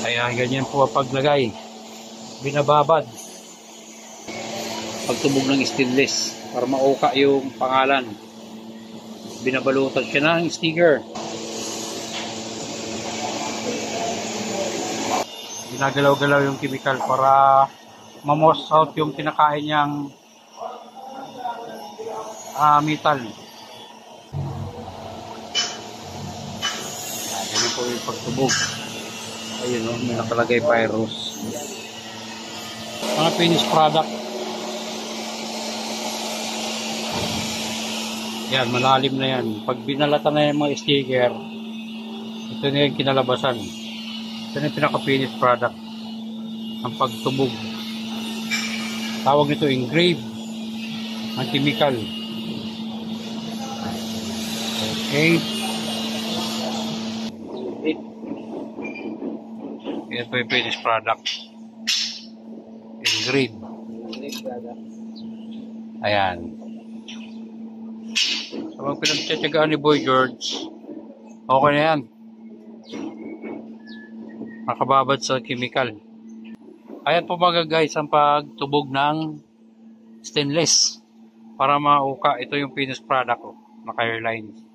Kaya ganyan po ang paglagay. Binababad. Pagtubog ng stainless para mauka yung pangalan. Binabalutan siya ng sticker. Ginagalaw-galaw yung chemical para ma-moss out yung kinakain niyang metal. Ganyan po yung pagtubog. Ayun o, may nakalagay Pyros. Mga finished product. Yan, malalim na yan. Pag binalatan na yung mga sticker, ito na yung kinalabasan. Ito na yung pinaka-finished product ang pagtubog. Tawag nito engrave ang chemical. Okay. Ito yung finished product. Engrave. Ayan. So, ang pinagtsatsagaan ni Boy George, okay na yan. Makababad sa chemical. Ayan po mga guys ang pagtubog ng stainless para mauka. Ito yung finished product ko, naka-airlines.